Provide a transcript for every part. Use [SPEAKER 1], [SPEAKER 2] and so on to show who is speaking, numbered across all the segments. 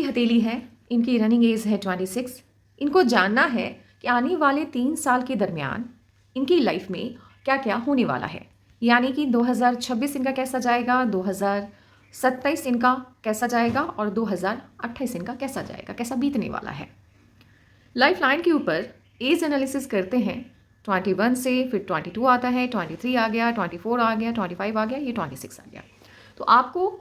[SPEAKER 1] हथेली है, इनकी रनिंग एज है 26। इनको जानना है कि आने वाले 3 साल के दरमियान इनकी लाइफ में क्या क्या होने वाला है, यानी कि 2026 इनका कैसा जाएगा, 2027 इनका कैसा जाएगा और 2028 इनका कैसा जाएगा, कैसा बीतने वाला है। लाइफ लाइन के ऊपर एज एनालिसिस करते हैं 21 से, फिर 22 आता है, 23 आ गया, 24 आ गया, 25 आ गया, ये 26 आ गया। तो आपको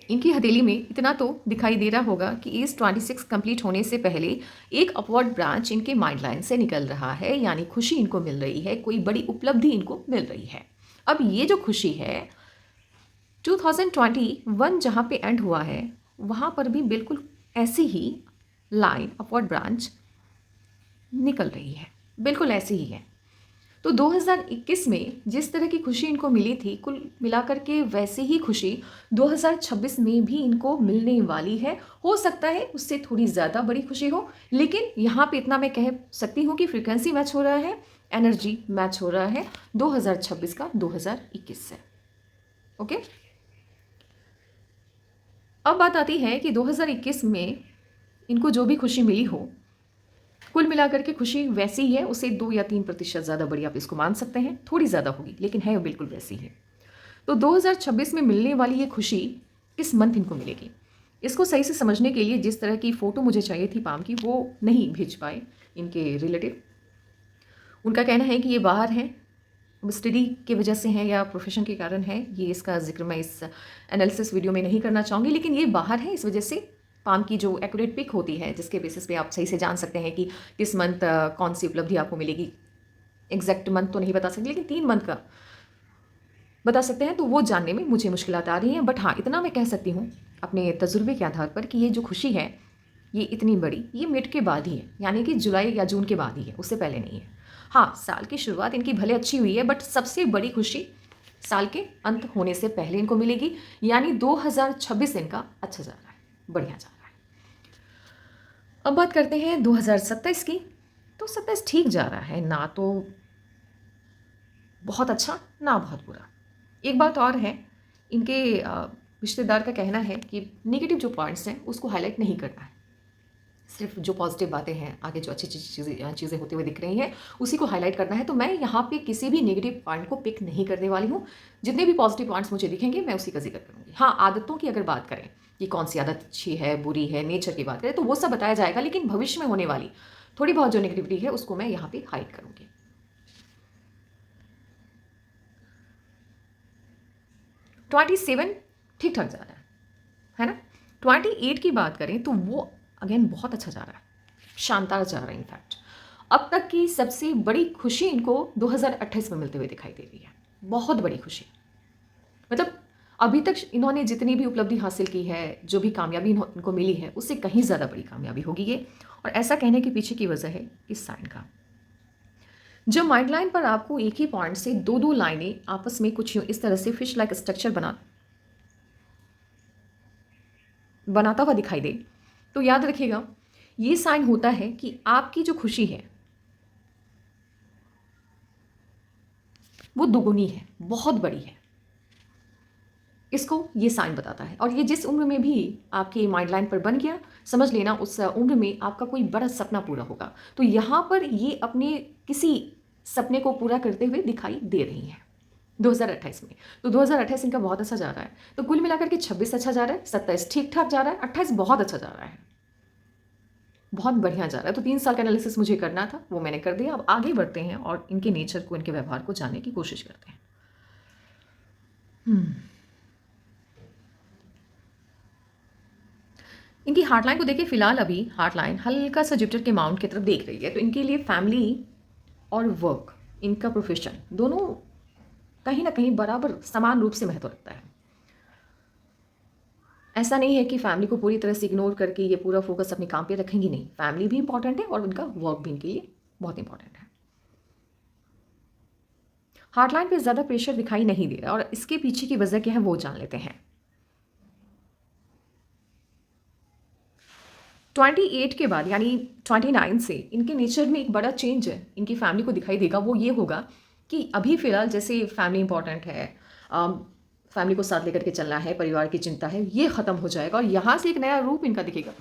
[SPEAKER 1] इनकी हथेली में इतना तो दिखाई दे रहा होगा कि एज 26 कंप्लीट होने से पहले एक अपवर्ड ब्रांच इनके माइंड लाइन से निकल रहा है, यानी खुशी इनको मिल रही है, कोई बड़ी उपलब्धि इनको मिल रही है। अब ये जो खुशी है 2021 जहाँ पे एंड हुआ है वहाँ पर भी बिल्कुल ऐसी ही लाइन अपवर्ड ब्रांच निकल रही है, बिल्कुल ऐसी ही है। तो 2021 में जिस तरह की खुशी इनको मिली थी, कुल मिलाकर के वैसी ही खुशी 2026 में भी इनको मिलने वाली है। हो सकता है उससे थोड़ी ज़्यादा बड़ी खुशी हो, लेकिन यहाँ पे इतना मैं कह सकती हूँ कि फ्रीक्वेंसी मैच हो रहा है, एनर्जी मैच हो रहा है 2026 का 2021 से। ओके, अब बात आती है कि 2021 में इनको जो भी खुशी मिली हो, कुल मिलाकर के खुशी वैसी ही है, उसे 2 या 3% ज़्यादा बड़ी आप इसको मान सकते हैं, थोड़ी ज़्यादा होगी लेकिन है बिल्कुल वैसी ही। तो 2026 में मिलने वाली ये खुशी किस मंथ इनको मिलेगी, इसको सही से समझने के लिए जिस तरह की फ़ोटो मुझे चाहिए थी पाम की, वो नहीं भेज पाए इनके रिलेटिव। उनका कहना है कि ये बाहर हैं, स्टडी की वजह से हैं या प्रोफेशन के कारण है, ये इसका जिक्र मैं इस एनालिसिस वीडियो में नहीं करना चाहूँगी, लेकिन ये बाहर है, इस वजह से पाम की जो एक्यूरेट पिक होती है जिसके बेसिस पे आप सही से जान सकते हैं कि किस मंथ कौन सी उपलब्धि आपको मिलेगी, एग्जैक्ट मंथ तो नहीं बता सकते लेकिन 3 मंथ का बता सकते हैं, तो वो जानने में मुझे मुश्किलात आ रही हैं। बट हाँ, इतना मैं कह सकती हूँ अपने तजुर्बे के आधार पर कि ये जो खुशी है ये इतनी बड़ी, ये मिड के बाद ही है, यानी कि जुलाई या जून के बाद ही है, उससे पहले नहीं है। हाँ, साल की शुरुआत इनकी भले अच्छी हुई है, बट सबसे बड़ी खुशी साल के अंत होने से पहले इनको मिलेगी, यानी 2026 इनका अच्छा जा रहा है, बढ़िया जा रहा है। अब बात करते हैं 2027 की। तो 27 ठीक जा रहा है, ना तो बहुत अच्छा ना बहुत बुरा। एक बात और है, इनके रिश्तेदार का कहना है कि नेगेटिव जो पॉइंट्स हैं उसको हाईलाइट नहीं करना है, सिर्फ जो पॉजिटिव बातें हैं, आगे जो अच्छी चीज़ें होती हुई दिख रही हैं उसी को हाईलाइट करना है। तो मैं यहाँ पे किसी भी नेगेटिव पॉइंट को पिक नहीं करने वाली हूँ, जितने भी पॉजिटिव पॉइंट्स मुझे दिखेंगे मैं उसी का जिक्र करूँगी। हाँ, आदतों की अगर बात करें कि कौन सी आदत अच्छी है बुरी है, नेचर की बात करें तो वो सब बताया जाएगा, लेकिन भविष्य में होने वाली थोड़ी बहुत जो नेगेटिविटी है उसको मैं यहाँ पे हाइड करूँगी। ट्वेंटी 27 ठीक ठाक जा रहा है ना। 28 की बात करें तो वो अगेन बहुत अच्छा जा रहा है, शानदार जा रहा है। इनफैक्ट अब तक की सबसे बड़ी खुशी इनको 2028 में मिलते हुए दिखाई दे रही है, बहुत बड़ी खुशी। मतलब अभी तक इन्होंने जितनी भी उपलब्धि हासिल की है, जो भी कामयाबी इनको मिली है, उससे कहीं ज़्यादा बड़ी कामयाबी होगी ये। और ऐसा कहने के पीछे की वजह है इस साइन का। जब माइंड लाइन पर आपको एक ही पॉइंट से 2-2 लाइनें आपस में कुछ यूँ इस तरह से फिश लाइक स्ट्रक्चर बनाता हुआ दिखाई दे, तो याद रखिएगा ये साइन होता है कि आपकी जो खुशी है वो दुगुनी है, बहुत बड़ी है, इसको ये साइन बताता है। और ये जिस उम्र में भी आपके माइंड लाइन पर बन गया, समझ लेना उस उम्र में आपका कोई बड़ा सपना पूरा होगा। तो यहाँ पर ये अपने किसी सपने को पूरा करते हुए दिखाई दे रही हैं 2028 में। तो 2028 इनका बहुत अच्छा जा रहा है। तो कुल मिलाकर के 26 अच्छा जा रहा है, 27 ठीक ठाक जा रहा है, 28 बहुत अच्छा जा रहा है, बहुत बढ़िया जा रहा है। तो 3 साल का एनालिसिस मुझे करना था, वो मैंने कर दिया। अब आगे बढ़ते हैं और इनके नेचर को, इनके व्यवहार को जानने की कोशिश करते हैं। इनकी हार्टलाइन को देखिए, फिलहाल अभी हार्टलाइन हल्का सा जुपिटर के माउंट की तरफ देख रही है। तो इनके लिए फैमिली और वर्क, इनका प्रोफेशन, दोनों कहीं ना कहीं बराबर समान रूप से महत्व रखता है। ऐसा नहीं है कि फैमिली को पूरी तरह से इग्नोर करके ये पूरा फोकस अपने काम पे रखेंगी, नहीं, फैमिली भी इंपॉर्टेंट है और उनका वर्क भी इनके लिए बहुत इंपॉर्टेंट है। हार्टलाइन पे ज़्यादा प्रेशर दिखाई नहीं दे रहा, और इसके पीछे की वजह क्या है वो जान लेते हैं। 28 के बाद यानी 29 से इनके नेचर में एक बड़ा चेंज है इनकी फैमिली को दिखाई देगा। वो ये होगा कि अभी फ़िलहाल जैसे फैमिली इंपॉर्टेंट है, फैमिली को साथ लेकर के चलना है, परिवार की चिंता है, ये ख़त्म हो जाएगा और यहाँ से एक नया रूप इनका दिखेगा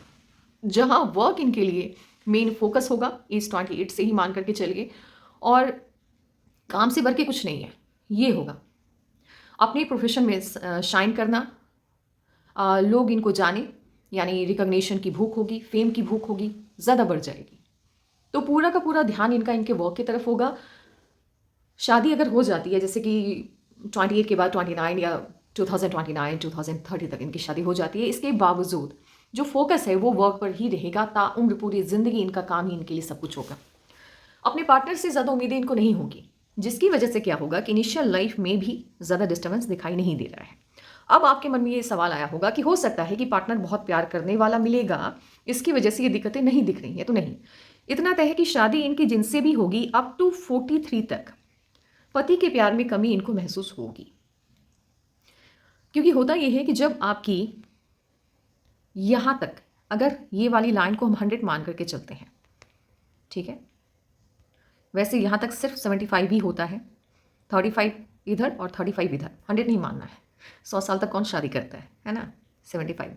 [SPEAKER 1] जहाँ वर्क इनके लिए मेन फोकस होगा, एज 28 से ही मान करके चलिए, और काम से बढ़ के कुछ नहीं है, ये होगा अपने प्रोफेशन में शाइन करना, लोग इनको जाने, यानी रिकग्निशन की भूख होगी, फेम की भूख होगी, ज़्यादा बढ़ जाएगी। तो पूरा का पूरा ध्यान इनका इनके वर्क की तरफ होगा। शादी अगर हो जाती है, जैसे कि 28 के बाद 29 या 2029 2030 तक इनकी शादी हो जाती है, इसके बावजूद जो फोकस है वो वर्क पर ही रहेगा। ताउम्र पूरी ज़िंदगी इनका काम ही इनके लिए सब कुछ होगा। अपने पार्टनर से ज़्यादा उम्मीदें इनको नहीं होगी, जिसकी वजह से क्या होगा कि इनिशियल लाइफ में भी ज़्यादा डिस्टर्बेंस दिखाई नहीं दे रहा है। अब आपके मन में ये सवाल आया होगा कि हो सकता है कि पार्टनर बहुत प्यार करने वाला मिलेगा, इसकी वजह से ये दिक्कतें नहीं दिख रही हैं। तो नहीं, इतना तय है कि शादी इनकी जिनसे भी होगी अप टू 43 तक पति के प्यार में कमी इनको महसूस होगी। क्योंकि होता यह है कि जब आपकी यहाँ तक, अगर ये वाली लाइन को हम 100 मान करके चलते हैं, ठीक है, वैसे यहाँ तक सिर्फ 75 ही होता है, 35 इधर और 35 इधर, 100 नहीं मानना है। 100 साल तक कौन शादी करता है ना। 75,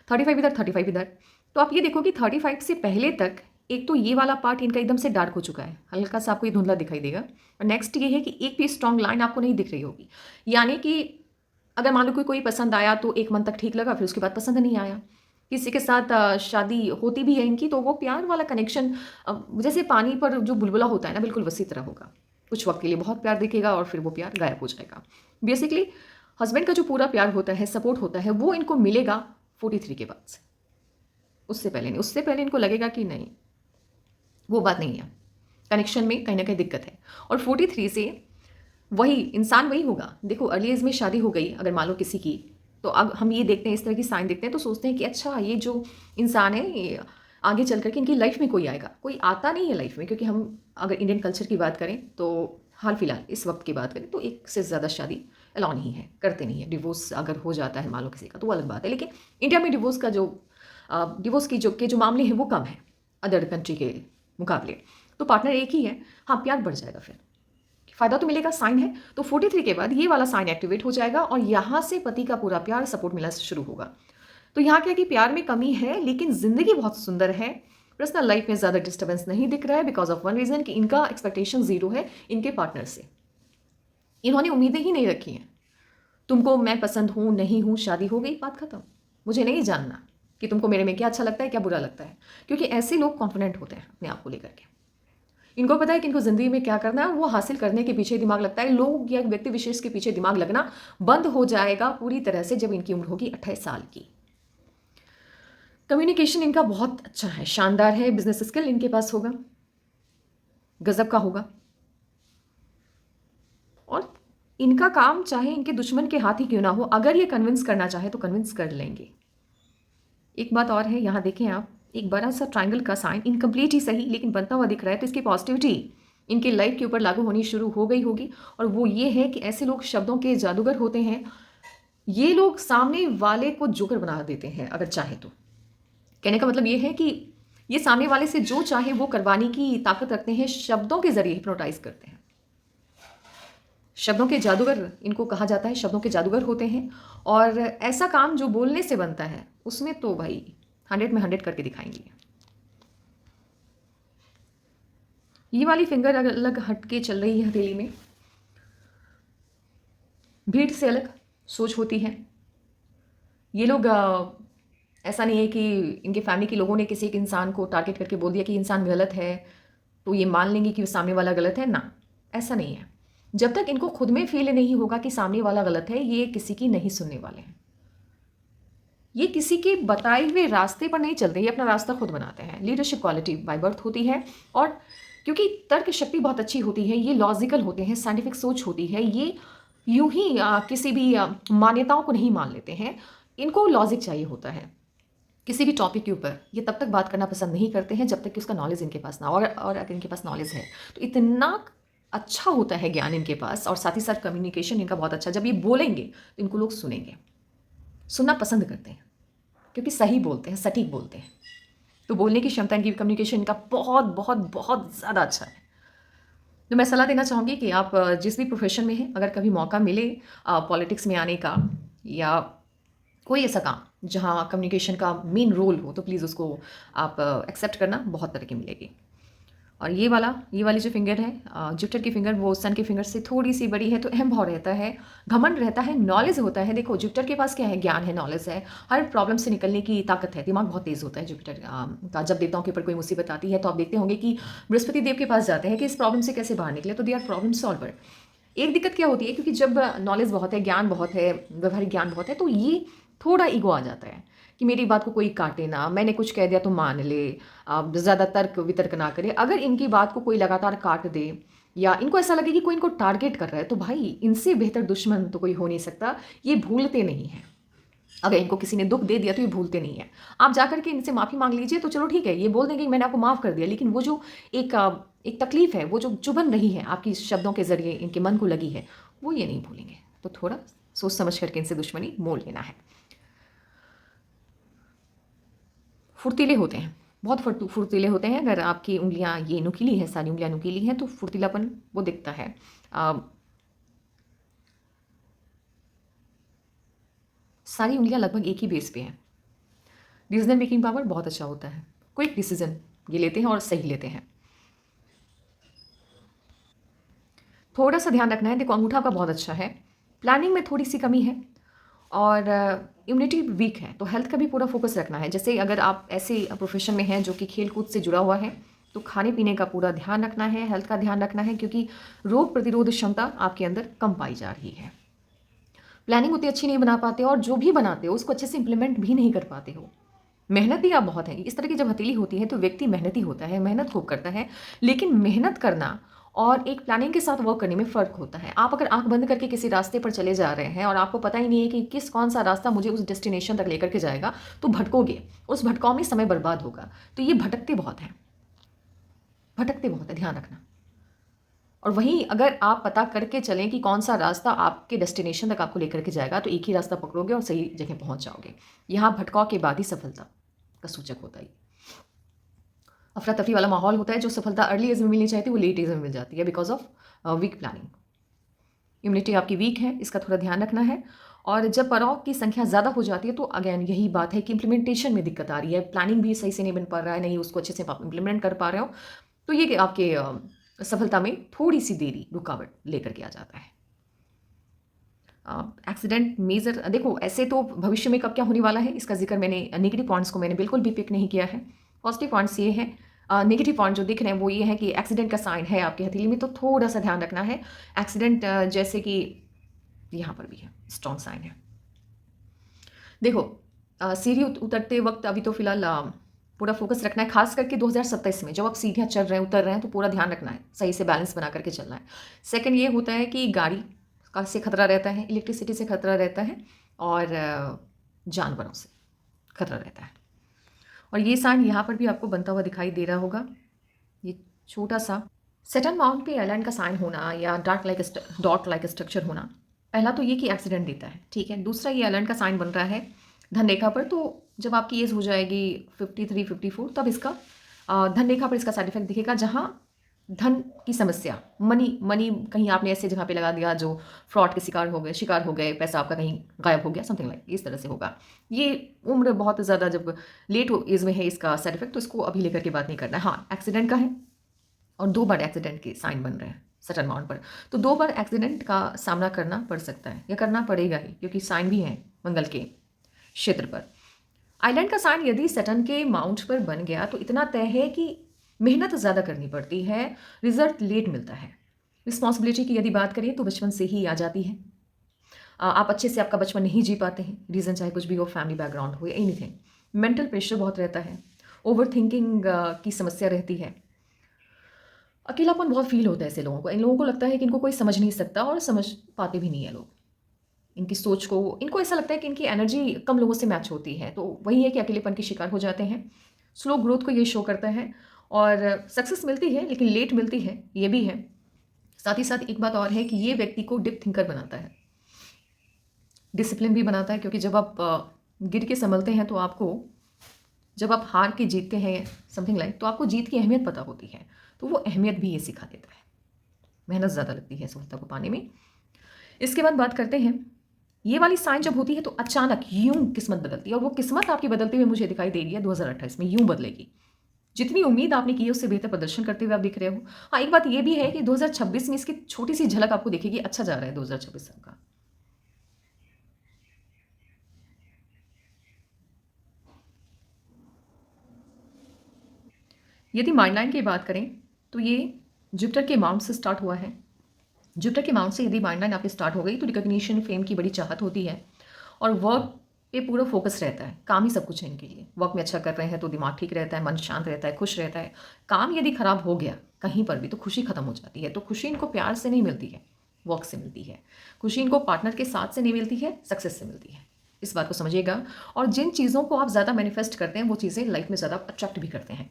[SPEAKER 1] 35 इधर 35 इधर। तो आप ये देखो कि 35 से पहले तक एक तो ये वाला पार्ट इनका एकदम से डार्क हो चुका है, हल्का सा आपको ये धुंधला दिखाई देगा। और नेक्स्ट ये है कि एक भी स्ट्रॉन्ग लाइन आपको नहीं दिख रही होगी, यानी कि अगर मान लो कोई पसंद आया तो एक मंथ तक ठीक लगा, फिर उसके बाद पसंद नहीं आया। किसी के साथ शादी होती भी है इनकी, तो वो प्यार वाला कनेक्शन जैसे पानी पर जो बुलबुला होता है ना, बिल्कुल वैसी तरह होगा। कुछ वक्त के लिए बहुत प्यार दिखेगा और फिर वो प्यार गायब हो जाएगा। बेसिकली हस्बैंड का जो पूरा प्यार होता है, सपोर्ट होता है, वो इनको मिलेगा 43 के बाद से, उससे पहले नहीं। उससे पहले इनको लगेगा कि नहीं, वो बात नहीं है, कनेक्शन में कहीं ना कहीं दिक्कत है। और 43 से वही इंसान वही होगा। देखो अर्ली एज में शादी हो गई अगर मान लो किसी की, तो अब हम ये देखते हैं, इस तरह की साइन देखते हैं तो सोचते हैं कि अच्छा ये जो इंसान है ये आगे चल करके इनकी लाइफ में कोई आएगा। कोई आता नहीं है लाइफ में, क्योंकि हम अगर इंडियन कल्चर की बात करें तो हाल फिलहाल इस वक्त की बात करें तो एक से ज़्यादा शादी अलाउ नहीं है, करते नहीं है। डिवोर्स अगर हो जाता है मान लो किसी का तो वो अलग बात है, लेकिन इंडिया में डिवोर्स का जो डिवोर्स की जो मामले हैं वो कम है अदर कंट्री के मुकाबले। तो पार्टनर एक ही है, हाँ प्यार बढ़ जाएगा, फिर फ़ायदा तो मिलेगा, साइन है। तो 43 के बाद ये वाला साइन एक्टिवेट हो जाएगा और यहाँ से पति का पूरा प्यार सपोर्ट मिलना शुरू होगा। तो यहाँ क्या कि प्यार में कमी है, लेकिन ज़िंदगी बहुत सुंदर है। पर्सनल लाइफ में ज़्यादा डिस्टर्बेंस नहीं दिख रहा है, बिकॉज ऑफ वन रीज़न कि इनका एक्सपेक्टेशन ज़ीरो है इनके पार्टनर से। इन्होंने उम्मीदें ही नहीं रखी हैं, तुमको मैं पसंद हूँ नहीं हूँ, शादी हो गई, बात खत्म, मुझे नहीं जानना कि तुमको मेरे में क्या अच्छा लगता है क्या बुरा लगता है। क्योंकि ऐसे लोग कॉन्फिडेंट होते हैं अपने आप को लेकर के, इनको पता है कि इनको ज़िंदगी में क्या करना है, वो हासिल करने के पीछे दिमाग लगता है। लोग या व्यक्ति विशेष के पीछे दिमाग लगना बंद हो जाएगा पूरी तरह से जब इनकी उम्र होगी 28 साल की। कम्युनिकेशन इनका बहुत अच्छा है, शानदार है। बिजनेस स्किल इनके पास होगा, गजब का होगा। और इनका काम चाहे इनके दुश्मन के हाथ ही क्यों ना हो, अगर ये कन्विंस करना चाहे तो कन्विंस कर लेंगे। एक बात और है, यहाँ देखें आप, एक बड़ा सा ट्रायंगल का साइन इनकम्प्लीट ही सही लेकिन बनता हुआ दिख रहा है, तो इसकी पॉजिटिविटी इनकी लाइफ के ऊपर लागू होनी शुरू हो गई होगी। और वो ये है कि ऐसे लोग शब्दों के जादूगर होते हैं। ये लोग सामने वाले को जोकर बना देते हैं अगर चाहे तो। कहने का मतलब ये है कि ये सामने वाले से जो चाहे वो करवाने की ताकत रखते हैं, शब्दों के जरिए हिप्नोटाइज करते हैं। शब्दों के जादूगर इनको कहा जाता है, शब्दों के जादूगर होते हैं। और ऐसा काम जो बोलने से बनता है उसमें तो भाई 100 में 100 करके दिखाएंगे। ये वाली फिंगर अलग हट के चल रही है हथेली में, भीड़ से अलग सोच होती है। ये लोग ऐसा नहीं है कि इनके फैमिली के लोगों ने किसी एक इंसान को टारगेट करके बोल दिया कि इंसान गलत है तो ये मान लेंगे कि सामने वाला गलत है ना, ऐसा नहीं है। जब तक इनको खुद में फील नहीं होगा कि सामने वाला गलत है, ये किसी की नहीं सुनने वाले हैं। ये किसी के बताए हुए रास्ते पर नहीं चलते, ये अपना रास्ता खुद बनाते हैं। लीडरशिप क्वालिटी बाय बर्थ होती है। और क्योंकि तर्क शक्ति बहुत अच्छी होती है, ये लॉजिकल होते हैं, साइंटिफिक सोच होती है, ये यूं ही किसी भी मान्यताओं को नहीं मान लेते हैं। इनको लॉजिक चाहिए होता है किसी भी टॉपिक के ऊपर। ये तब तक बात करना पसंद नहीं करते हैं जब तक कि उसका नॉलेज इनके पास ना हो। और अगर इनके पास नॉलेज है तो इतना अच्छा होता है ज्ञान इनके पास, और साथ ही साथ कम्युनिकेशन इनका बहुत अच्छा। जब ये बोलेंगे तो इनको लोग सुनेंगे, सुनना पसंद करते हैं क्योंकि सही बोलते हैं, सटीक बोलते हैं। तो बोलने की क्षमता इनकी, कम्युनिकेशन इनका बहुत बहुत बहुत ज़्यादा अच्छा है। तो मैं सलाह देना चाहूँगी कि आप जिस भी प्रोफेशन में हैं, अगर कभी मौका मिले पॉलिटिक्स में आने का या कोई ऐसा काम जहाँ कम्युनिकेशन का मेन रोल हो, तो प्लीज़ उसको आप एक्सेप्ट करना, बहुत तरक्की मिलेगी। और ये वाली जो फिंगर है, जुपिटर की फिंगर, वो सन की फिंगर से थोड़ी सी बड़ी है, तो अहम भाव रहता है, घमंड रहता है, नॉलेज होता है। देखो जुपिटर के पास क्या है, ज्ञान है, नॉलेज है, हर प्रॉब्लम से निकलने की ताकत है, दिमाग बहुत तेज होता है जुपिटर का। जब देवताओं के ऊपर कोई मुसीबत आती है तो आप देखते होंगे कि बृहस्पति देव के पास जाते हैं कि इस प्रॉब्लम से कैसे बाहर निकले, तो दे आर प्रॉब्लम सॉल्वर। एक दिक्कत क्या होती है, क्योंकि जब नॉलेज बहुत है, ज्ञान बहुत है, व्यवहारिक ज्ञान बहुत है, तो ये थोड़ा ईगो आ जाता है कि मेरी बात को कोई काटे ना, मैंने कुछ कह दिया तो मान ले, ज़्यादा तर्क वितर्क ना करे। अगर इनकी बात को कोई लगातार काट दे या इनको ऐसा लगे कि कोई इनको टारगेट कर रहा है, तो भाई इनसे बेहतर दुश्मन तो कोई हो नहीं सकता। ये भूलते नहीं हैं, अगर इनको किसी ने दुख दे दिया तो ये भूलते नहीं है। आप जाकर के इनसे माफ़ी मांग लीजिए तो चलो ठीक है, ये बोल देंगे कि मैंने आपको माफ़ कर दिया, लेकिन वो जो एक तकलीफ है, वो जो चुभन रही है आपकी शब्दों के ज़रिए इनके मन को लगी है, वो ये नहीं भूलेंगे। तो थोड़ा सोच समझ करके इनसे दुश्मनी मोल लेना है। फुर्तीले होते हैं, बहुत फुर्तीले होते हैं। अगर आपकी उंगलियां ये नुकीली हैं, सारी उंगलियां नुकीली हैं, तो फुर्तीलापन वो दिखता है। सारी उंगलियां लगभग एक ही बेस पे हैं। डिसीजन मेकिंग पावर बहुत अच्छा होता है, क्विक डिसीजन ये लेते हैं और सही लेते हैं। थोड़ा सा ध्यान रखना है, देखो अंगूठा आपका बहुत अच्छा है, प्लानिंग में थोड़ी सी कमी है, और इम्यूनिटी वीक है, तो हेल्थ का भी पूरा फोकस रखना है। जैसे अगर आप ऐसे प्रोफेशन में हैं जो कि खेल कूद से जुड़ा हुआ है, तो खाने पीने का पूरा ध्यान रखना है, हेल्थ का ध्यान रखना है, क्योंकि रोग प्रतिरोध क्षमता आपके अंदर कम पाई जा रही है। प्लानिंग उतनी अच्छी नहीं बना पाते, और जो भी बनाते हो उसको अच्छे से इंप्लीमेंट भी नहीं कर पाते हो। मेहनती आप बहुत हैं। इस तरह की जब हथेली होती है तो व्यक्ति मेहनती होता है, मेहनत खूब करता है, लेकिन मेहनत करना और एक प्लानिंग के साथ वर्क करने में फ़र्क होता है। आप अगर आंख बंद करके किसी रास्ते पर चले जा रहे हैं और आपको पता ही नहीं है कि कौन सा रास्ता मुझे उस डेस्टिनेशन तक लेकर के जाएगा, तो भटकोगे, उस भटकाव में समय बर्बाद होगा। तो ये भटकते बहुत हैं, भटकते बहुत है, ध्यान रखना। और वहीं अगर आप पता करके चलें कि कौन सा रास्ता आपके डेस्टिनेशन तक आपको लेकर के जाएगा, तो एक ही रास्ता पकड़ोगे और सही जगह पहुंच जाओगे। यहाँ भटकाव के बाद ही सफलता का सूचक होता है। अफरा तफरी वाला माहौल होता है, जो सफलता अर्ली एज में मिलनी चाहिए थी वो लेट एज में मिल जाती है, because of weak planning. Immunity आपकी वीक है, इसका थोड़ा ध्यान रखना है। और जब पड़ाव की संख्या ज़्यादा हो जाती है तो अगेन यही बात है कि इम्प्लीमेंटेशन में दिक्कत आ रही है, प्लानिंग भी सही से नहीं बन पा रहा है, नहीं उसको अच्छे से आप इम्प्लीमेंट कर पा रहे हो, तो ये कि आपके सफलता में थोड़ी सी देरी, रुकावट लेकर के आ जाता है। एक्सीडेंट मेजर, देखो ऐसे तो भविष्य में कब क्या होने वाला है इसका जिक्र मैंने, नेगेटिव पॉइंट्स को मैंने बिल्कुल भी पिक नहीं किया है। पॉजिटिव पॉइंट्स ये हैं, नेगेटिव पॉइंट जो दिख रहे हैं वो ये है कि एक्सीडेंट का साइन है आपकी हथेली में, तो थोड़ा सा ध्यान रखना है। एक्सीडेंट जैसे कि यहाँ पर भी है, स्ट्रॉन्ग साइन है। देखो सीढ़ी उतरते वक्त अभी तो फिलहाल पूरा फोकस रखना है, खास करके 2027 में जब आप सीढ़ियाँ चढ़ रहे हैं, उतर रहे हैं, तो पूरा ध्यान रखना है, सही से बैलेंस बना करके चलना है। सेकंड ये होता है कि गाड़ी का से खतरा रहता है, इलेक्ट्रिसिटी से खतरा रहता है, और जानवरों से खतरा रहता है। और ये साइन यहाँ पर भी आपको बनता हुआ दिखाई दे रहा होगा, ये छोटा सा सेटन माउंट पे एयरलाइन का साइन होना या डॉट लाइक स्ट्रक्चर होना, पहला तो ये कि एक्सीडेंट देता है, ठीक है। दूसरा ये एयरलाइन का साइन बन रहा है धन रेखा पर, तो जब आपकी एज हो जाएगी 53 54, तब इसका धन रेखा पर इसका साइड इफेक्ट दिखेगा, जहाँ धन की समस्या, मनी कहीं आपने ऐसे जगह पे लगा दिया जो फ्रॉड के शिकार हो गए, पैसा आपका कहीं गायब हो गया, समथिंग लाइक इस तरह से होगा। ये उम्र बहुत ज़्यादा जब लेट एज में है इसका साइड इफेक्ट, तो इसको अभी लेकर के बात नहीं करना है। हाँ, एक्सीडेंट का है, और 2 बार एक्सीडेंट के साइन बन रहे हैं सटन माउंट पर, तो 2 बार एक्सीडेंट का सामना करना पड़ सकता है, या करना पड़ेगा ही, क्योंकि साइन भी है मंगल के क्षेत्र पर। आइलैंड का साइन यदि सटन के माउंट पर बन गया तो इतना तय है कि मेहनत ज़्यादा करनी पड़ती है, रिजल्ट लेट मिलता है। रिस्पॉन्सिबिलिटी की यदि बात करें तो बचपन से ही आ जाती है, आप अच्छे से आपका बचपन नहीं जी पाते हैं, रीज़न चाहे कुछ भी हो, फैमिली बैकग्राउंड हो या एनीथिंग। मेंटल प्रेशर बहुत रहता है, ओवर थिंकिंग की समस्या रहती है, अकेलापन बहुत फील होता है ऐसे लोगों को। इन लोगों को लगता है कि इनको कोई समझ नहीं सकता, और समझ पाते भी नहीं है लोग इनकी सोच को। इनको ऐसा लगता है कि इनकी एनर्जी कम लोगों से मैच होती है, तो वही है कि अकेलेपन के शिकार हो जाते हैं। स्लो ग्रोथ को ये शो करता है, और सक्सेस मिलती है लेकिन लेट मिलती है, ये भी है। साथ ही साथ एक बात और है कि ये व्यक्ति को डीप थिंकर बनाता है, डिसिप्लिन भी बनाता है, क्योंकि जब आप गिर के संभलते हैं तो आपको, जब आप हार के जीतते हैं समथिंग लाइक, तो आपको जीत की अहमियत पता होती है, तो वो अहमियत भी ये सिखा देता है। मेहनत ज़्यादा लगती है सफलता को पाने में। इसके बाद बात करते हैं ये वाली साइन जब होती है तो अचानक यूं किस्मत बदलती है, और वो किस्मत आपकी बदलते हुए मुझे दिखाई दे रही है 2028 में, यूं बदलेगी। जितनी उम्मीद आपने की है उससे बेहतर प्रदर्शन करते हुए आप दिख रहे हो। हाँ, एक बात ये भी है कि 2026 में इसकी छोटी सी झलक आपको दिखेगी, अच्छा जा रहा है 2026 का। यदि माइंडलाइन की बात करें तो ये जुपिटर के माउंट से स्टार्ट हुआ है। जुपिटर के माउंट से यदि माइंडलाइन आपकी स्टार्ट हो गई तो रिकॉग्निशन, फेम की बड़ी चाहत होती है, और वर्क पे पूरा फोकस रहता है। काम ही सब कुछ है इनके लिए। वर्क में अच्छा कर रहे हैं तो दिमाग ठीक रहता है, मन शांत रहता है, खुश रहता है। काम यदि खराब हो गया कहीं पर भी तो खुशी खत्म हो जाती है। तो खुशी इनको प्यार से नहीं मिलती है, वर्क से मिलती है। खुशी इनको पार्टनर के साथ से नहीं मिलती है, सक्सेस से मिलती है। इस बात को समझिएगा। और जिन चीज़ों को आप ज़्यादा मैनिफेस्ट करते हैं वो चीज़ें लाइफ में ज़्यादा अट्रैक्ट भी करते हैं।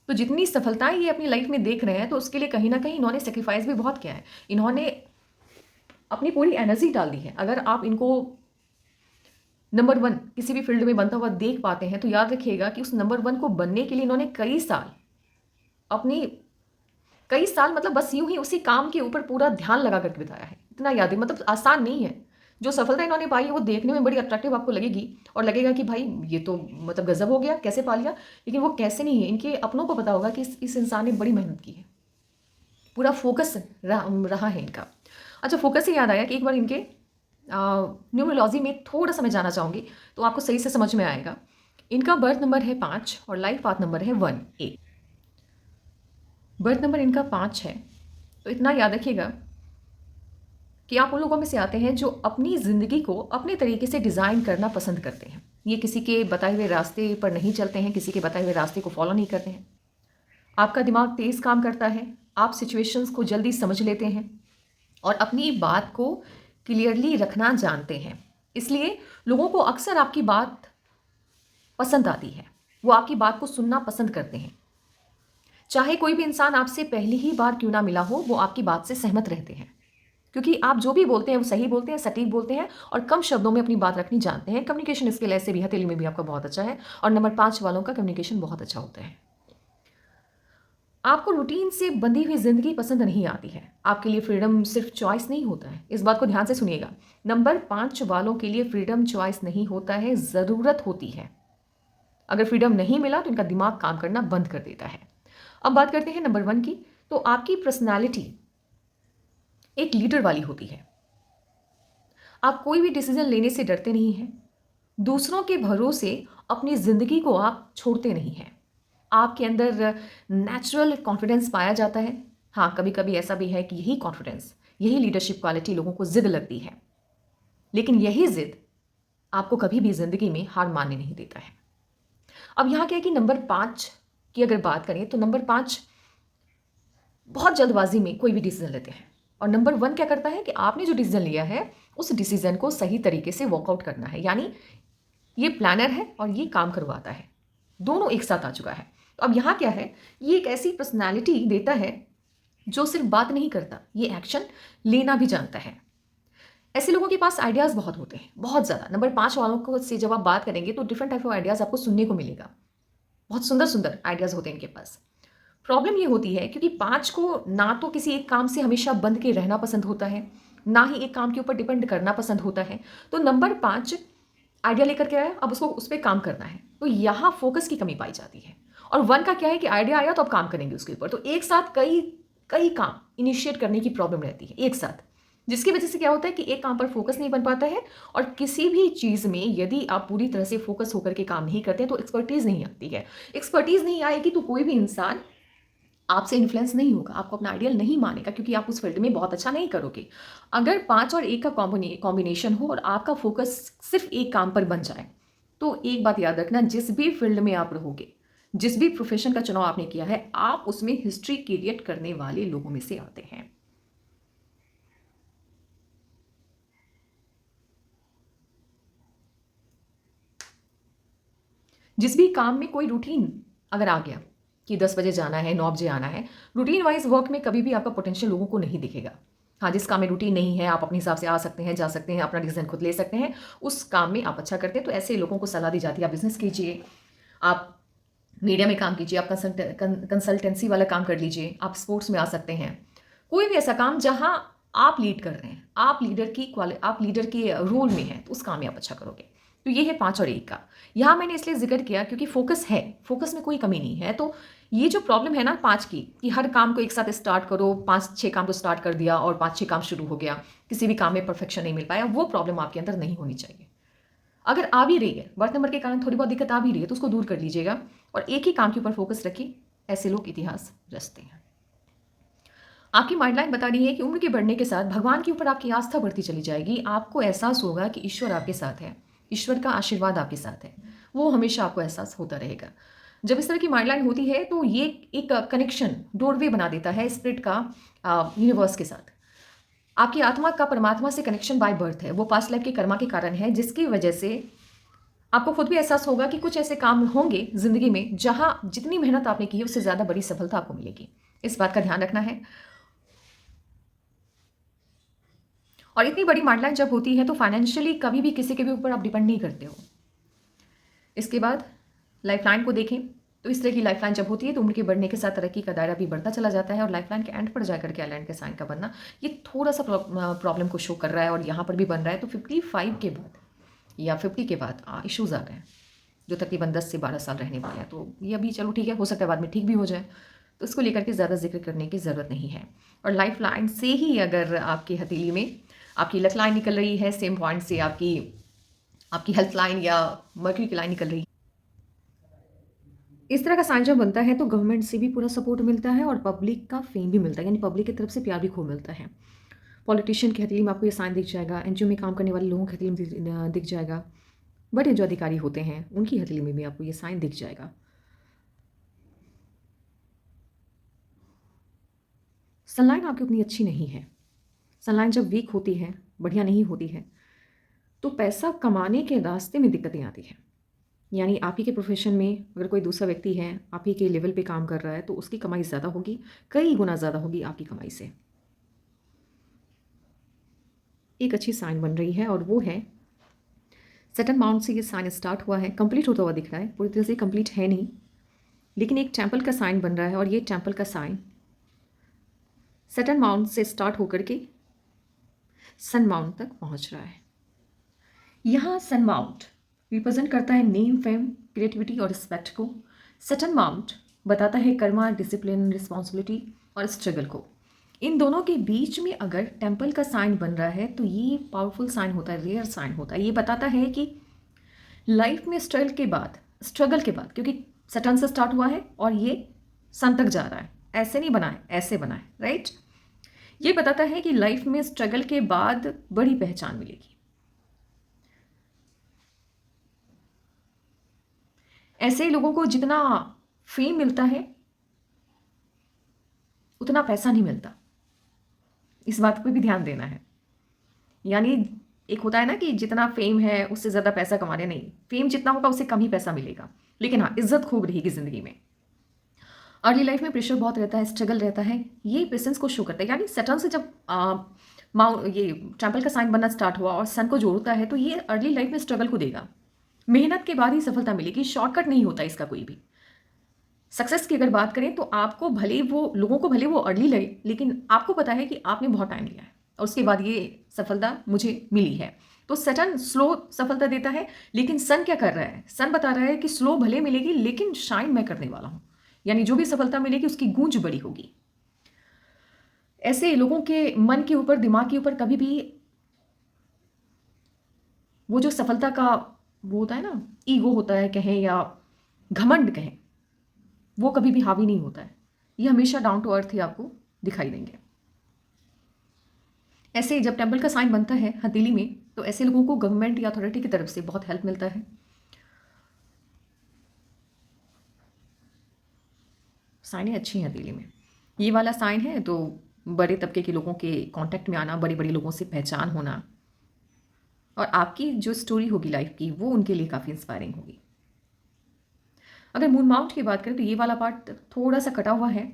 [SPEAKER 1] तो जितनी सफलताएं ये अपनी लाइफ में देख रहे हैं तो उसके लिए कहीं ना कहीं इन्होंने सेक्रीफाइस भी बहुत किया है। इन्होंने अपनी पूरी एनर्जी डाल दी है। अगर आप इनको नंबर 1 किसी भी फील्ड में बनता हुआ देख पाते हैं तो याद रखिएगा कि उस नंबर 1 को बनने के लिए इन्होंने कई साल मतलब बस यूं ही उसी काम के ऊपर पूरा ध्यान लगा करके बिताया है। इतना याद है, मतलब आसान नहीं है। जो सफलता इन्होंने पाई है वो देखने में बड़ी अट्रैक्टिव आपको लगेगी और लगेगा कि भाई ये तो मतलब गजब हो गया, कैसे पा लिया। लेकिन वो कैसे नहीं है, इनके अपनों को पता होगा कि इस इंसान ने बड़ी मेहनत की है, पूरा फोकस रहा है इनका। अच्छा, फोकस से याद आया कि एक बार इनके न्यूमरोलॉजी में थोड़ा सा मैं जाना चाहूँगी तो आपको सही से समझ में आएगा। इनका बर्थ नंबर है 5 और लाइफ पाथ नंबर है 1A। बर्थ नंबर इनका 5 है तो इतना याद रखिएगा कि आप उन लोगों में से आते हैं जो अपनी ज़िंदगी को अपने तरीके से डिज़ाइन करना पसंद करते हैं। ये किसी के बताए हुए रास्ते पर नहीं चलते हैं, किसी के बताए हुए रास्ते को फॉलो नहीं करते हैं। आपका दिमाग तेज़ काम करता है, आप सिचुएशंस को जल्दी समझ लेते हैं और अपनी बात को क्लियरली रखना जानते हैं। इसलिए लोगों को अक्सर आपकी बात पसंद आती है, वो आपकी बात को सुनना पसंद करते हैं। चाहे कोई भी इंसान आपसे पहली ही बार क्यों ना मिला हो, वो आपकी बात से सहमत रहते हैं, क्योंकि आप जो भी बोलते हैं वो सही बोलते हैं, सटीक बोलते हैं और कम शब्दों में अपनी बात रखनी जानते हैं। कम्युनिकेशन स्किल ऐसे भी हथेली में भी आपका बहुत अच्छा है और नंबर 5 वालों का कम्युनिकेशन बहुत अच्छा होता है। आपको रूटीन से बंधी हुई जिंदगी पसंद नहीं आती है। आपके लिए फ्रीडम सिर्फ चॉइस नहीं होता है, इस बात को ध्यान से सुनिएगा। नंबर 5 वालों के लिए फ्रीडम चॉइस नहीं होता है, ज़रूरत होती है। अगर फ्रीडम नहीं मिला तो इनका दिमाग काम करना बंद कर देता है। अब बात करते हैं नंबर 1 की। तो आपकी पर्सनैलिटी एक लीडर वाली होती है। आप कोई भी डिसीजन लेने से डरते नहीं हैं। दूसरों के भरोसे अपनी ज़िंदगी को आप छोड़ते नहीं हैं। आपके अंदर नेचुरल कॉन्फिडेंस पाया जाता है। हाँ, कभी कभी ऐसा भी है कि यही कॉन्फिडेंस, यही लीडरशिप क्वालिटी लोगों को जिद लगती है, लेकिन यही जिद आपको कभी भी ज़िंदगी में हार मानने नहीं देता है। अब यहाँ क्या है कि नंबर 5 की अगर बात करें तो नंबर 5 बहुत जल्दबाजी में कोई भी डिसीजन लेते हैं, और नंबर 1 क्या करता है कि आपने जो डिसीजन लिया है उस डिसीजन को सही तरीके से वर्कआउट करना है। यानी ये प्लानर है और ये काम करवाता है, दोनों एक साथ आ चुका है। तो अब यहाँ क्या है, ये एक ऐसी पर्सनालिटी देता है जो सिर्फ बात नहीं करता, ये एक्शन लेना भी जानता है। ऐसे लोगों के पास आइडियाज़ बहुत होते हैं, बहुत ज़्यादा। नंबर 5 वालों को से जब आप बात करेंगे तो डिफरेंट टाइप ऑफ आइडियाज़ आपको सुनने को मिलेगा। बहुत सुंदर सुंदर आइडियाज़ होते हैं इनके पास। प्रॉब्लम ये होती है क्योंकि 5 को ना तो किसी एक काम से हमेशा बंध के रहना पसंद होता है, ना ही एक काम के ऊपर डिपेंड करना पसंद होता है। तो नंबर 5 आइडिया लेकर के आया, अब उसको उस पर काम करना है, तो यहाँ फोकस की कमी पाई जाती है। और 1 का क्या है कि आइडिया आया तो अब काम करेंगे उसके ऊपर, तो एक साथ कई कई काम इनिशिएट करने की प्रॉब्लम रहती है एक साथ, जिसकी वजह से क्या होता है कि एक काम पर फोकस नहीं बन पाता है। और किसी भी चीज़ में यदि आप पूरी तरह से फोकस होकर के काम नहीं करते हैं तो एक्सपर्टीज़ नहीं आती है। एक्सपर्टीज़ नहीं आएगी तो कोई भी इंसान आपसे इन्फ्लुएंस नहीं होगा, आपको अपना आइडियल नहीं मानेगा, क्योंकि आप उस फील्ड में बहुत अच्छा नहीं करोगे। अगर 5 और 1 का कॉम्बिनेशन हो और आपका फोकस सिर्फ एक काम पर बन जाए तो एक बात याद रखना, जिस भी फील्ड में आप रहोगे, जिस भी प्रोफेशन का चुनाव आपने किया है, आप उसमें हिस्ट्री क्रिएट करने वाले लोगों में से आते हैं। जिस भी काम में कोई रूटीन अगर आ गया कि 10 बजे जाना है, 9 बजे आना है, रूटीन वाइज वर्क में कभी भी आपका पोटेंशियल लोगों को नहीं दिखेगा। हाँ, जिस काम में रूटीन नहीं है, आप अपने हिसाब से आ सकते हैं, जा सकते हैं, अपना डिसीजन खुद ले सकते हैं, उस काम में आप अच्छा करते हैं, तो ऐसे लोगों को सलाह दी जाती है आप बिजनेस कीजिए, आप मीडिया में काम कीजिए, आप कंसल्टेंसी वाला काम कर लीजिए, आप स्पोर्ट्स में आ सकते हैं। कोई भी ऐसा काम जहाँ आप लीड कर रहे हैं, आप लीडर के रोल में हैं, तो उस काम में आप अच्छा करोगे। तो ये है 5 और 1 का। यहाँ मैंने इसलिए ज़िक्र किया क्योंकि फ़ोकस है, फ़ोकस में कोई कमी नहीं है। तो ये जो प्रॉब्लम है ना 5 की, कि हर काम को एक साथ स्टार्ट करो, 5-6 काम तो स्टार्ट कर दिया और 5-6 काम शुरू हो गया, किसी भी काम में परफेक्शन नहीं मिल पाया, वो प्रॉब्लम आपके अंदर नहीं होनी चाहिए। अगर आ भी रही है, बर्थ नंबर के कारण थोड़ी बहुत दिक्कत आ भी रही है, तो उसको दूर कर लीजिएगा और एक ही काम के ऊपर फोकस रखिए। ऐसे लोग इतिहास रचते हैं। आपकी माइंडलाइन बता रही है कि उम्र के बढ़ने के साथ भगवान के ऊपर आपकी आस्था बढ़ती चली जाएगी। आपको एहसास होगा कि ईश्वर आपके साथ है, ईश्वर का आशीर्वाद आपके साथ है, वो हमेशा आपको एहसास होता रहेगा। जब इस तरह की माइंडलाइन होती है तो ये एक कनेक्शन, डोरवे बना देता है स्पिरिट का यूनिवर्स के साथ। आपकी आत्मा का परमात्मा से कनेक्शन बाय बर्थ है, वो पास्ट लाइफ के कर्मा के कारण है, जिसकी वजह से आपको खुद भी एहसास होगा कि कुछ ऐसे काम होंगे ज़िंदगी में जहां जितनी मेहनत आपने की है उससे ज़्यादा बड़ी सफलता आपको मिलेगी। इस बात का ध्यान रखना है। और इतनी बड़ी माइंडलाइन जब होती है तो फाइनेंशियली कभी भी किसी के भी ऊपर आप डिपेंड नहीं करते हो। इसके बाद लाइफलाइन को देखें तो इस तरह की लाइफलाइन जब होती है तो उम्र के बढ़ने के साथ तरक्की का दायरा भी बढ़ता चला जाता है और लाइफलाइन के एंड पर जाकर के आइलैंड के साइन का बनना ये थोड़ा सा प्रॉब्लम को शो कर रहा है और यहाँ पर भी बन रहा है। तो 55 के बाद या 50 के बाद इश्यूज़ आ रहे हैं जो तकरीबन 10 से 12 साल रहने वाले हैं। तो ये अभी चलो ठीक है, हो सकता है बाद में ठीक भी हो जाए, तो इसको लेकर के ज़्यादा जिक्र करने की ज़रूरत नहीं है। और लाइफ लाइन से ही अगर आपकी हथेली में आपकी लक लाइन निकल रही है, सेम पॉइंट से आपकी हेल्थ लाइन या मर्क्यूरी की लाइन निकल रही है, इस तरह का साइन जब बनता है तो गवर्नमेंट से भी पूरा सपोर्ट मिलता है और पब्लिक का फेम भी मिलता है, यानी पब्लिक की तरफ से प्यार भी खूब मिलता है। पॉलिटिशियन की हथेली में आपको ये साइन दिख जाएगा, एनजीओ में काम करने वाले लोगों की हथेली में दिख जाएगा, बड़े जो अधिकारी होते हैं उनकी हथेली में भी आपको ये साइन दिख जाएगा। सनलाइन आपकी उतनी अच्छी नहीं है। सनलाइन जब वीक होती है, बढ़िया नहीं होती है, तो पैसा कमाने के रास्ते में दिक्कतें आती हैं। यानी आप ही के प्रोफेशन में अगर कोई दूसरा व्यक्ति है, आप ही के लेवल पे काम कर रहा है, तो उसकी कमाई ज़्यादा होगी, कई गुना ज़्यादा होगी आपकी कमाई से। एक अच्छी साइन बन रही है और वो है सैटर्न माउंट से ये साइन स्टार्ट हुआ है, कंप्लीट होता हुआ दिख रहा है, पूरी तरह से कंप्लीट है नहीं, लेकिन एक टेम्पल का साइन बन रहा है और ये टेम्पल का साइन सैटर्न माउंट से स्टार्ट होकर के सन माउंट तक पहुंच रहा है। यहाँ सन माउंट रिप्रेजेंट करता है नेम, फेम, क्रिएटिविटी और रिस्पेक्ट को। सैटर्न माउंट बताता है कर्मा, डिसिप्लिन, रिस्पॉन्सिबिलिटी और स्ट्रगल को। इन दोनों के बीच में अगर टेम्पल का साइन बन रहा है तो ये पावरफुल साइन होता है, रेयर साइन होता है। ये बताता है कि लाइफ में स्ट्रगल के बाद, क्योंकि सैटर्न से स्टार्ट हुआ है और ये सन तक जा रहा है, ऐसे नहीं बना है, ऐसे बना है, राइट। ये बताता है कि लाइफ में स्ट्रगल के बाद बड़ी पहचान मिलेगी। ऐसे लोगों को जितना फेम मिलता है उतना पैसा नहीं मिलता, इस बात पर भी ध्यान देना है। यानी एक होता है ना कि जितना फेम है उससे ज़्यादा पैसा कमाने, नहीं, फेम जितना होगा उससे कम ही पैसा मिलेगा, लेकिन हाँ इज्जत खूब रहेगी ज़िंदगी में। अर्ली लाइफ में प्रेशर बहुत रहता है, स्ट्रगल रहता है, ये पेशेंस को शो करता है। यानी सैटर्न से जब ये टेम्पल का साइन बनना स्टार्ट हुआ और सन को जोड़ता है तो ये अर्ली लाइफ में स्ट्रगल को देगा, मेहनत के बाद ही सफलता मिलेगी, शॉर्टकट नहीं होता इसका कोई भी। सक्सेस की अगर बात करें तो आपको भले लोगों को भले वो अर्ली लगे, लेकिन आपको पता है कि आपने बहुत टाइम लिया है और उसके बाद ये सफलता मुझे मिली है। तो सैटर्न स्लो सफलता देता है, लेकिन सन क्या कर रहा है, सन बता रहा है कि स्लो भले मिलेगी लेकिन शाइन मैं करने वाला हूं, यानी जो भी सफलता मिलेगी उसकी गूंज बड़ी होगी। ऐसे लोगों के मन के ऊपर, दिमाग के ऊपर कभी भी वो जो सफलता का वो होता है ना, ईगो होता है कहें या घमंड कहें, वो कभी भी हावी नहीं होता है। ये हमेशा डाउन टू अर्थ ही आपको दिखाई देंगे। ऐसे जब टेम्पल का साइन बनता है हथेली में तो ऐसे लोगों को गवर्नमेंट या अथॉरिटी की तरफ से बहुत हेल्प मिलता है। साइनें अच्छी हैं हथेली में, ये वाला साइन है तो बड़े तबके के लोगों के कांटेक्ट में आना, बड़े बड़े लोगों से पहचान होना, और आपकी जो स्टोरी होगी लाइफ की वो उनके लिए काफ़ी इंस्पायरिंग होगी। अगर मून माउंट की बात करें तो ये वाला पार्ट थोड़ा सा कटा हुआ है,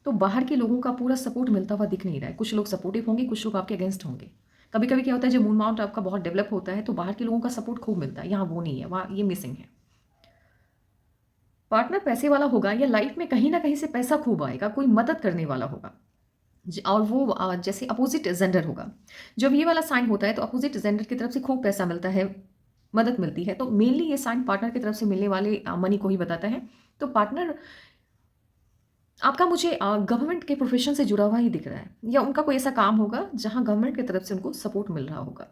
[SPEAKER 1] तो बाहर के लोगों का पूरा सपोर्ट मिलता हुआ दिख नहीं रहा है। कुछ लोग सपोर्टिव होंगे, कुछ लोग आपके अगेंस्ट होंगे। कभी कभी क्या होता है जब मून माउंट आपका बहुत डेवलप होता है तो बाहर के लोगों का सपोर्ट खूब मिलता है, यहाँ वो नहीं है, वहाँ ये मिसिंग है। पार्टनर पैसे वाला होगा या लाइफ में कहीं ना कहीं से पैसा खूब आएगा, कोई मदद करने वाला होगा, और वो जैसे अपोजिट जेंडर होगा। जब ये वाला साइन होता है तो अपोजिट जेंडर की तरफ से खूब पैसा मिलता है, मदद मिलती है। तो मेनली ये साइन पार्टनर की तरफ से मिलने वाले मनी को ही बताता है। तो पार्टनर आपका मुझे गवर्नमेंट के प्रोफेशन से जुड़ा हुआ ही दिख रहा है, या उनका कोई ऐसा काम होगा जहाँ गवर्नमेंट की तरफ से उनको सपोर्ट मिल रहा होगा।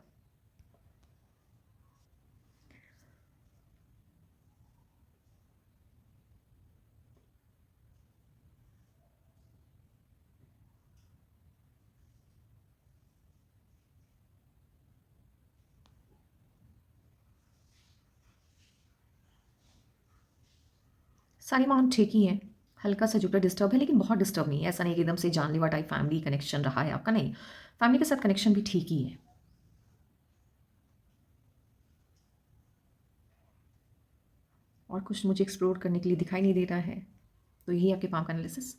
[SPEAKER 1] सारी अमाउंट ठीक ही है, हल्का सा जुपिटर डिस्टर्ब है, लेकिन बहुत डिस्टर्ब नहीं है। ऐसा नहीं कि एकदम से जानलेवा टाइप फैमिली कनेक्शन रहा है आपका, नहीं। फैमिली के साथ कनेक्शन भी ठीक ही है। और कुछ मुझे एक्सप्लोर करने के लिए दिखाई नहीं दे रहा है। तो यही आपके पाम का एनालिसिस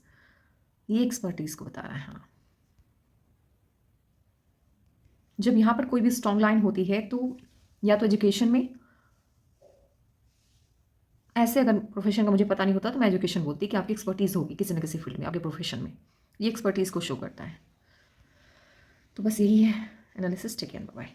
[SPEAKER 1] ये एक्सपर्टीज़ को बता रहा है। हाँ, जब यहाँ पर कोई भी स्ट्रॉन्ग लाइन होती है तो या तो एजुकेशन में, ऐसे अगर प्रोफेशन का मुझे पता नहीं होता तो मैं एजुकेशन बोलती कि आपकी एक्सपर्टीज़ होगी किसी न किसी फील्ड में, आपके प्रोफेशन में। ये एक्सपर्टीज़ को शो करता है। तो बस यही है एनालिसिस। Take care, bye.